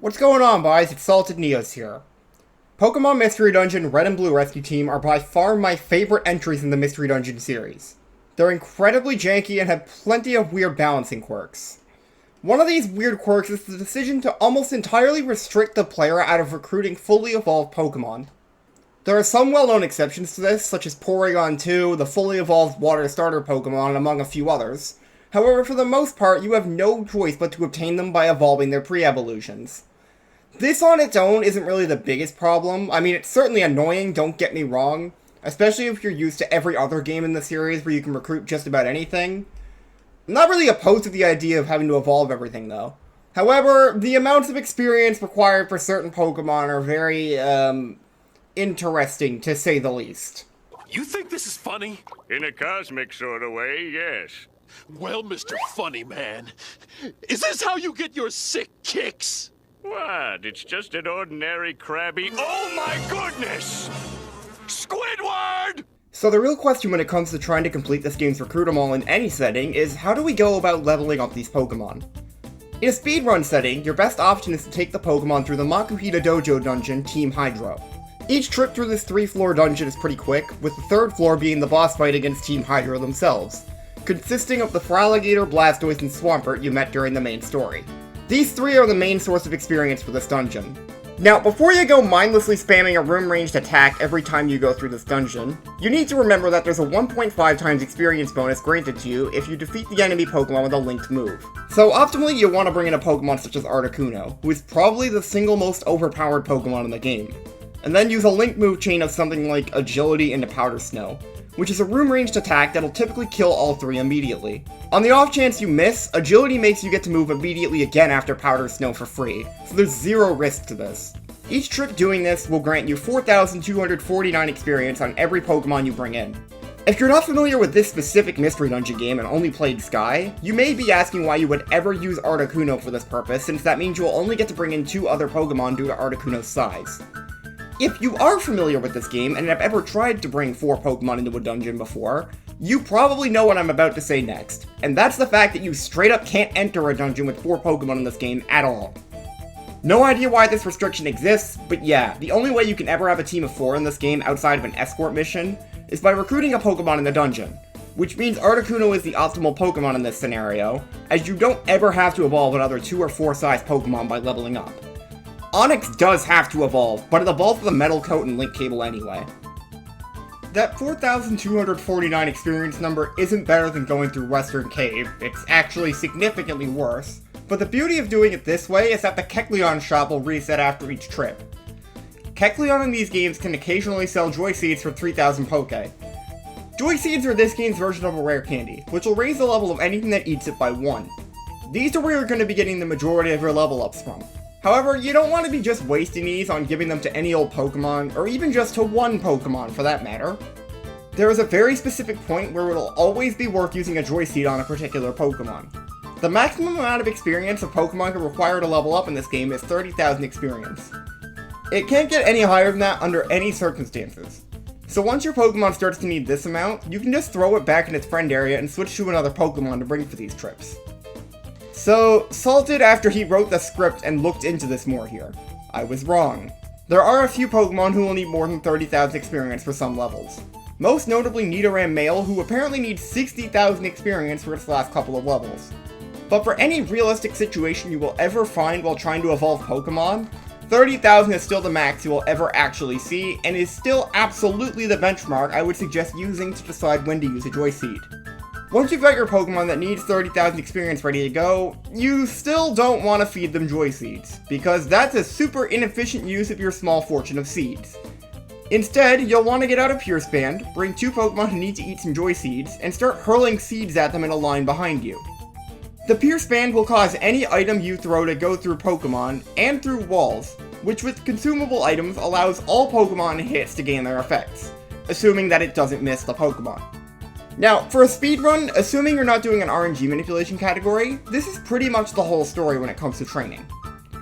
What's going on, boys? It's Salted Neos here. Pokemon Mystery Dungeon Red and Blue Rescue Team are by far my favorite entries in the Mystery Dungeon series. They're incredibly janky and have plenty of weird balancing quirks. One of these weird quirks is the decision to almost entirely restrict the player out of recruiting fully evolved Pokemon. There are some well-known exceptions to this, such as Porygon 2, the fully evolved water starter Pokemon, among a few others. However, for the most part, you have no choice but to obtain them by evolving their pre-evolutions. This on its own isn't really the biggest problem. I mean, it's certainly annoying, don't get me wrong, especially if you're used to every other game in the series where you can recruit just about anything. I'm not really opposed to the idea of having to evolve everything, though. However, the amounts of experience required for certain Pokemon are very, interesting, to say the least. You think this is funny? In a cosmic sort of way, yes. Well, Mr. Funny Man, is this how you get your sick kicks? What? It's just an ordinary crabby... Oh my goodness! Squidward! So the real question when it comes to trying to complete this game's Recruit 'em All in any setting is how do we go about leveling up these Pokemon? In a speedrun setting, your best option is to take the Pokemon through the Makuhita Dojo dungeon, Team Hydro. Each trip through this 3-floor dungeon is pretty quick, with the third floor being the boss fight against Team Hydro themselves, consisting of the Feraligatr, Blastoise, and Swampert you met during the main story. These three are the main source of experience for this dungeon. Now, before you go mindlessly spamming a room-ranged attack every time you go through this dungeon, you need to remember that there's a 1.5 times experience bonus granted to you if you defeat the enemy Pokemon with a linked move. So optimally, you want to bring in a Pokemon such as Articuno, who is probably the single most overpowered Pokemon in the game, and then use a linked move chain of something like Agility into Powder Snow, which is a room-ranged attack that'll typically kill all three immediately. On the off chance you miss, Agility makes you get to move immediately again after Powder Snow for free, so there's zero risk to this. Each trip doing this will grant you 4,249 experience on every Pokemon you bring in. If you're not familiar with this specific Mystery Dungeon game and only played Sky, you may be asking why you would ever use Articuno for this purpose, since that means you'll only get to bring in 2 other Pokemon due to Articuno's size. If you are familiar with this game and have ever tried to bring 4 Pokemon into a dungeon before, you probably know what I'm about to say next, and that's the fact that you straight up can't enter a dungeon with 4 Pokemon in this game at all. No idea why this restriction exists, but yeah, the only way you can ever have a team of 4 in this game outside of an escort mission is by recruiting a Pokemon in the dungeon, which means Articuno is the optimal Pokemon in this scenario, as you don't ever have to evolve another 2 or 4 sized Pokemon by leveling up. Onix does have to evolve, but it evolves with a metal coat and link cable anyway. That 4,249 experience number isn't better than going through Western Cave, it's actually significantly worse, but the beauty of doing it this way is that the Kecleon shop will reset after each trip. Kecleon in these games can occasionally sell Joy Seeds for 3,000 Poke. Joy Seeds are this game's version of a rare candy, which will raise the level of anything that eats it by 1. These are where you're going to be getting the majority of your level ups from. However, you don't want to be just wasting these on giving them to any old Pokemon, or even just to one Pokemon for that matter. There is a very specific point where it'll always be worth using a Joy Seed on a particular Pokemon. The maximum amount of experience a Pokemon can require to level up in this game is 30,000 experience. It can't get any higher than that under any circumstances. So once your Pokemon starts to need this amount, you can just throw it back in its friend area and switch to another Pokemon to bring for these trips. So, Salted after he wrote the script and looked into this more here. I was wrong. There are a few Pokemon who will need more than 30,000 experience for some levels. Most notably Nidoran Male, who apparently needs 60,000 experience for its last couple of levels. But for any realistic situation you will ever find while trying to evolve Pokemon, 30,000 is still the max you will ever actually see, and is still absolutely the benchmark I would suggest using to decide when to use a Joy Seed. Once you've got your Pokemon that needs 30,000 experience ready to go, you still don't want to feed them Joy Seeds, because that's a super inefficient use of your small fortune of seeds. Instead, you'll want to get out a Pure Span, bring 2 Pokemon who need to eat some Joy Seeds, and start hurling seeds at them in a line behind you. The Pure Span will cause any item you throw to go through Pokemon, and through walls, which with consumable items allows all Pokemon it hits to gain their effects, assuming that it doesn't miss the Pokemon. Now, for a speedrun, assuming you're not doing an RNG manipulation category, this is pretty much the whole story when it comes to training.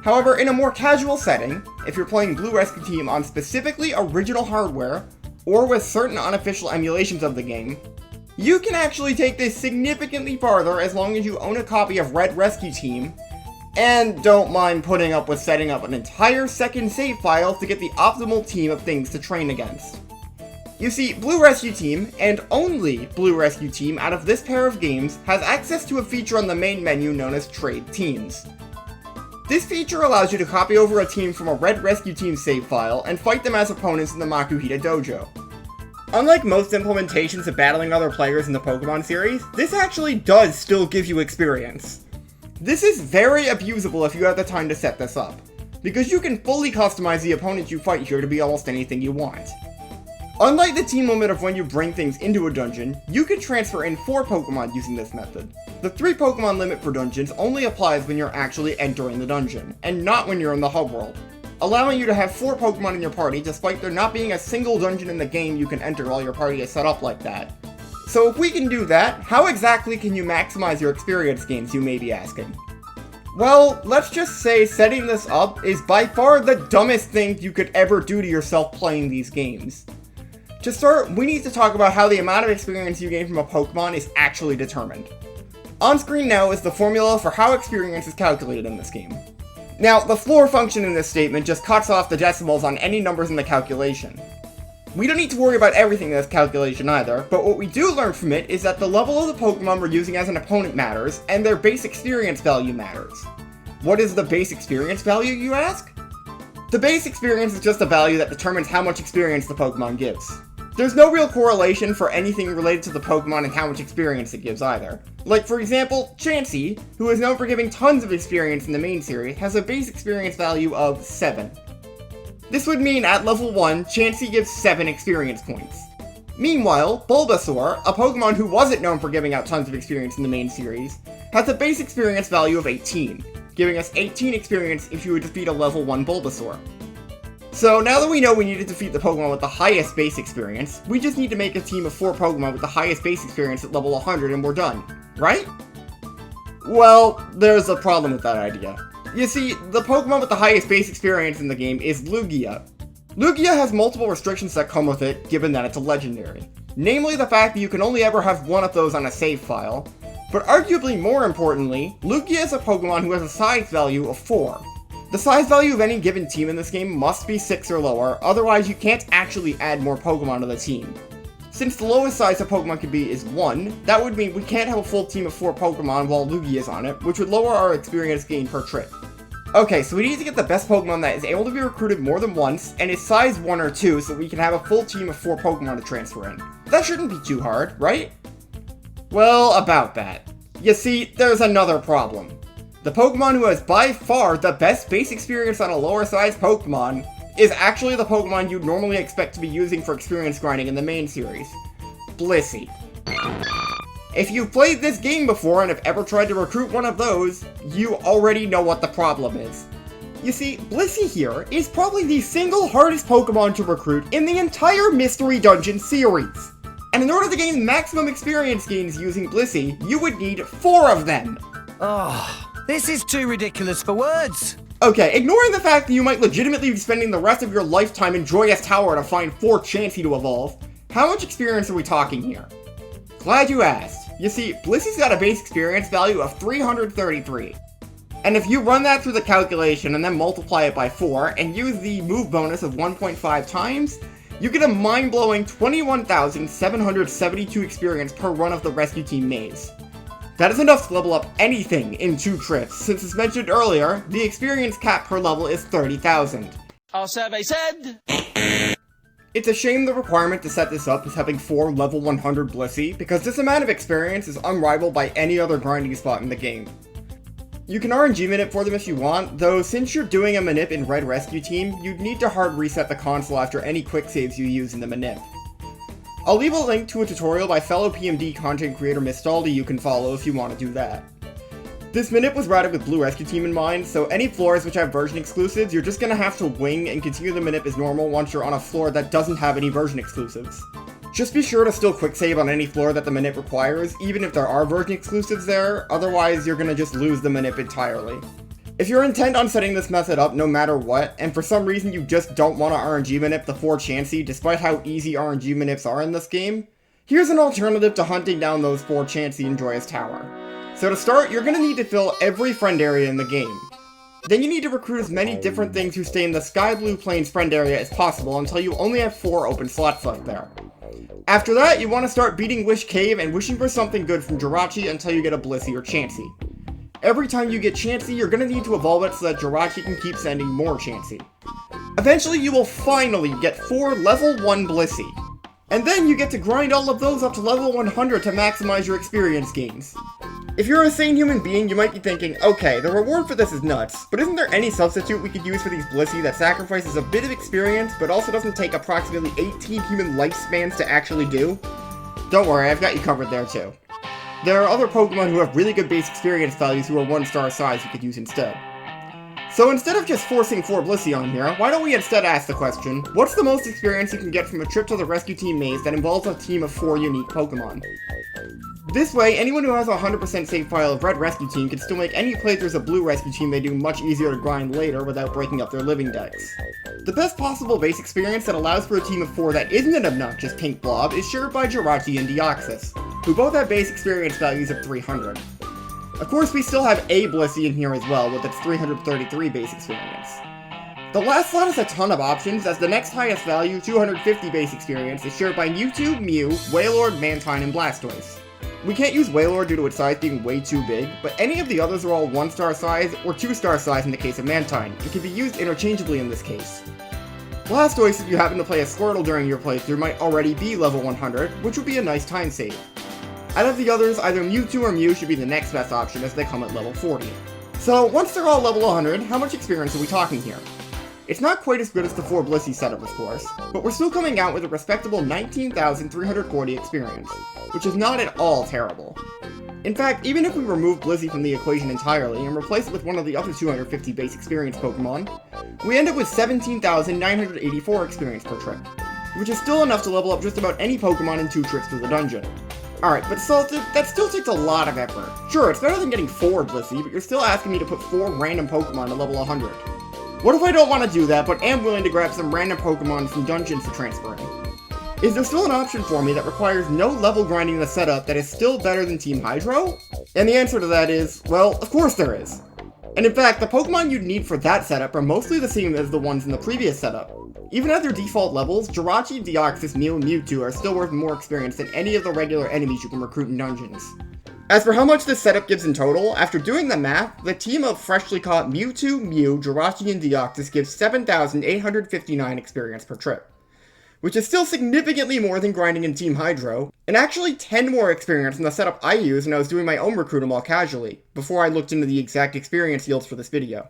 However, in a more casual setting, if you're playing Blue Rescue Team on specifically original hardware, or with certain unofficial emulations of the game, you can actually take this significantly farther as long as you own a copy of Red Rescue Team, And don't mind putting up with setting up an entire second save file to get the optimal team of things to train against. You see, Blue Rescue Team, and only Blue Rescue Team out of this pair of games, has access to a feature on the main menu known as Trade Teams. This feature allows you to copy over a team from a Red Rescue Team save file and fight them as opponents in the Makuhita Dojo. Unlike most implementations of battling other players in the Pokemon series, this actually does still give you experience. This is very abusable if you have the time to set this up, because you can fully customize the opponent you fight here to be almost anything you want. Unlike the team limit of when you bring things into a dungeon, you can transfer in 4 Pokemon using this method. The 3 Pokemon limit for dungeons only applies when you're actually entering the dungeon, and not when you're in the hub world, allowing you to have 4 Pokemon in your party despite there not being a single dungeon in the game you can enter while your party is set up like that. So if we can do that, how exactly can you maximize your experience gains, you may be asking? Well, let's just say setting this up is by far the dumbest thing you could ever do to yourself playing these games. To start, we need to talk about how the amount of experience you gain from a Pokemon is actually determined. On screen now is the formula for how experience is calculated in this game. Now, the floor function in this statement just cuts off the decimals on any numbers in the calculation. We don't need to worry about everything in this calculation either, but what we do learn from it is that the level of the Pokemon we're using as an opponent matters, and their base experience value matters. What is the base experience value, you ask? The base experience is just a value that determines how much experience the Pokemon gives. There's no real correlation for anything related to the Pokemon and how much experience it gives either. Like, for example, Chansey, who is known for giving tons of experience in the main series, has a base experience value of 7. This would mean at level 1, Chansey gives 7 experience points. Meanwhile, Bulbasaur, a Pokemon who wasn't known for giving out tons of experience in the main series, has a base experience value of 18, giving us 18 experience if you would defeat a level 1 Bulbasaur. So now that we know we need to defeat the Pokemon with the highest base experience, we just need to make a team of 4 Pokemon with the highest base experience at level 100 and we're done, right? Well, there's a problem with that idea. You see, the Pokemon with the highest base experience in the game is Lugia. Lugia has multiple restrictions that come with it, given that it's a legendary. Namely the fact that you can only ever have one of those on a save file, but arguably more importantly, Lugia is a Pokemon who has a size value of 4. The size value of any given team in this game must be 6 or lower, otherwise you can't actually add more Pokemon to the team. Since the lowest size a Pokemon can be is 1, that would mean we can't have a full team of 4 Pokemon while Lugia is on it, which would lower our experience gain per trip. Okay, so we need to get the best Pokemon that is able to be recruited more than once, and is size 1 or 2 so we can have a full team of 4 Pokemon to transfer in. That shouldn't be too hard, right? Well, about that. You see, there's another problem. The Pokemon who has by far the best base experience on a lower size Pokemon is actually the Pokemon you'd normally expect to be using for experience grinding in the main series. Blissey. If you've played this game before and have ever tried to recruit one of those, you already know what the problem is. You see, Blissey here is probably the single hardest Pokemon to recruit in the entire Mystery Dungeon series. And in order to gain maximum experience gains using Blissey, you would need 4 of them. Oh, this is too ridiculous for words. Okay, ignoring the fact that you might legitimately be spending the rest of your lifetime in Joyous Tower to find 4 Chansey to evolve, how much experience are we talking here? Glad you asked. You see, Blissey's got a base experience value of 333. And if you run that through the calculation and then multiply it by 4 and use the move bonus of 1.5 times, you get a mind-blowing 21,772 experience per run of the Rescue Team maze. That is enough to level up anything in 2 trips, since as mentioned earlier, the experience cap per level is 30,000. Our survey said... It's a shame the requirement to set this up is having 4 level 100 Blissey, because this amount of experience is unrivaled by any other grinding spot in the game. You can RNG manip for them if you want, though since you're doing a manip in Red Rescue Team, you'd need to hard reset the console after any quick saves you use in the manip. I'll leave a link to a tutorial by fellow PMD content creator Mistaldi you can follow if you want to do that. This manip was routed with Blue Rescue Team in mind, so any floors which have version exclusives, you're just gonna have to wing and continue the manip as normal once you're on a floor that doesn't have any version exclusives. Just be sure to still quick save on any floor that the manip requires, even if there are version exclusives there, otherwise you're gonna just lose the manip entirely. If you're intent on setting this method up no matter what, and for some reason you just don't want to RNG manip the 4 Chansey despite how easy RNG manips are in this game, here's an alternative to hunting down those 4 Chansey in Joyous Tower. So to start, you're going to need to fill every friend area in the game. Then you need to recruit as many different things who stay in the Sky Blue Plains friend area as possible until you only have 4 open slots left there. After that, you want to start beating Wish Cave and wishing for something good from Jirachi until you get a Blissey or Chansey. Every time you get Chansey, you're going to need to evolve it so that Jirachi can keep sending more Chansey. Eventually, you will finally get 4 level 1 Blissey. And then you get to grind all of those up to level 100 to maximize your experience gains. If you're a sane human being, you might be thinking, okay, the reward for this is nuts, but isn't there any substitute we could use for these Blissey that sacrifices a bit of experience, but also doesn't take approximately 18 human lifespans to actually do? Don't worry, I've got you covered there too. There are other Pokemon who have really good base experience values who are 1-star size you could use instead. So instead of just forcing 4 Blissey on here, why don't we instead ask the question, what's the most experience you can get from a trip to the Rescue Team Maze that involves a team of 4 unique Pokemon? This way, anyone who has a 100% save file of Red Rescue Team can still make any playthroughs of Blue Rescue Team they do much easier to grind later without breaking up their living decks. The best possible base experience that allows for a team of 4 that isn't an obnoxious pink blob is shared by Jirachi and Deoxys, who both have base experience values of 300. Of course, we still have a Blissey in here as well, with its 333 base experience. The last slot has a ton of options, as the next highest value, 250 base experience, is shared by Mewtwo, Mew, Wailord, Mantine, and Blastoise. We can't use Wailord due to its size being way too big, but any of the others are all 1-star size, or 2-star size in the case of Mantine, and can be used interchangeably in this case. Blastoise, if you happen to play a Squirtle during your playthrough, might already be level 100, which would be a nice time save. Out of the others, either Mewtwo or Mew should be the next best option as they come at level 40. So, once they're all level 100, how much experience are we talking here? It's not quite as good as the 4 Blissey setup, of course, but we're still coming out with a respectable 19,340 experience, which is not at all terrible. In fact, even if we remove Blissey from the equation entirely and replace it with one of the other 250 base experience Pokemon, we end up with 17,984 experience per trip, which is still enough to level up just about any Pokemon in 2 trips to the dungeon. Alright, but Salted, that still takes a lot of effort. Sure, it's better than getting 4 Blissey, but you're still asking me to put 4 random Pokemon to level 100. What if I don't want to do that, but am willing to grab some random Pokemon from dungeons for transferring? Is there still an option for me that requires no level grinding in the setup that is still better than Team Hydro? And the answer to that is, well, of course there is. And in fact, the Pokemon you'd need for that setup are mostly the same as the ones in the previous setup. Even at their default levels, Jirachi, Deoxys, Mew, and Mewtwo are still worth more experience than any of the regular enemies you can recruit in dungeons. As for how much this setup gives in total, after doing the math, the team of freshly caught Mewtwo, Mew, Jirachi, and Deoxys gives 7,859 experience per trip, which is still significantly more than grinding in Team Hydro, and actually 10 more experience than the setup I used when I was doing my own recruit 'em all casually, before I looked into the exact experience yields for this video.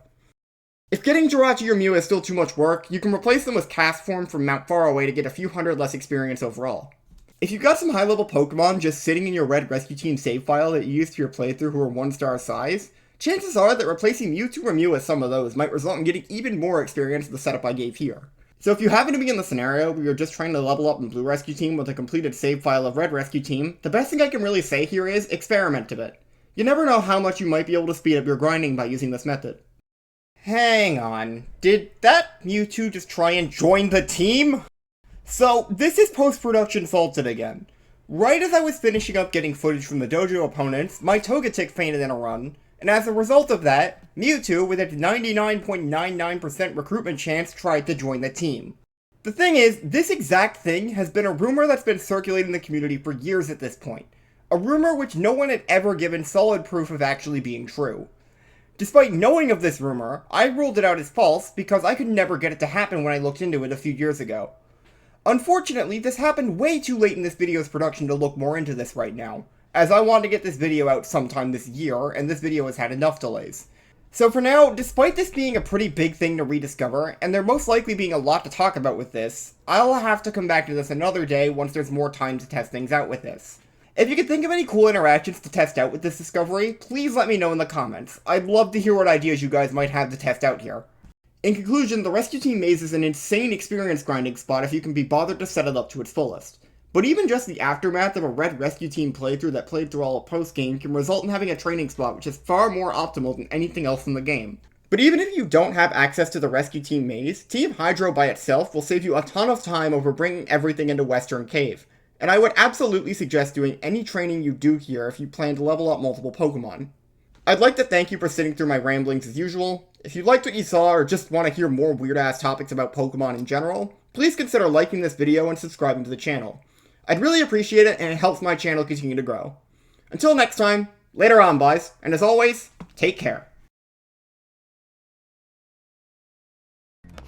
If getting Jirachi or Mew is still too much work, you can replace them with Cast Form from Mount Faraway to get a few hundred less experience overall. If you've got some high-level Pokemon just sitting in your Red Rescue Team save file that you used for your playthrough who are 1-star size, chances are that replacing Mewtwo or Mew with some of those might result in getting even more experience than the setup I gave here. So if you happen to be in the scenario where you're just trying to level up in Blue Rescue Team with a completed save file of Red Rescue Team, the best thing I can really say here is experiment a bit. You never know how much you might be able to speed up your grinding by using this method. Hang on, did that Mewtwo just try and join the team? So, this is post-production Salted again. Right as I was finishing up getting footage from the dojo opponents, my Togetic fainted in a run, and as a result of that, Mewtwo, with its 99.99% recruitment chance, tried to join the team. The thing is, this exact thing has been a rumor that's been circulating in the community for years at this point. A rumor which no one had ever given solid proof of actually being true. Despite knowing of this rumor, I ruled it out as false because I could never get it to happen when I looked into it a few years ago. Unfortunately, this happened way too late in this video's production to look more into this right now, as I want to get this video out sometime this year, and this video has had enough delays. So for now, despite this being a pretty big thing to rediscover, and there most likely being a lot to talk about with this, I'll have to come back to this another day once there's more time to test things out with this. If you can think of any cool interactions to test out with this discovery, please let me know in the comments. I'd love to hear what ideas you guys might have to test out here. In conclusion, the Rescue Team Maze is an insane experience grinding spot if you can be bothered to set it up to its fullest. But even just the aftermath of a Red Rescue Team playthrough that played through all of post-game can result in having a training spot which is far more optimal than anything else in the game. But even if you don't have access to the Rescue Team Maze, Team Hydro by itself will save you a ton of time over bringing everything into Western Cave. And I would absolutely suggest doing any training you do here if you plan to level up multiple Pokemon. I'd like to thank you for sitting through my ramblings as usual. If you liked what you saw or just want to hear more weird-ass topics about Pokemon in general, please consider liking this video and subscribing to the channel. I'd really appreciate it, and it helps my channel continue to grow. Until next time, later on, boys, and as always, take care.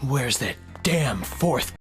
Where's that damn fourth?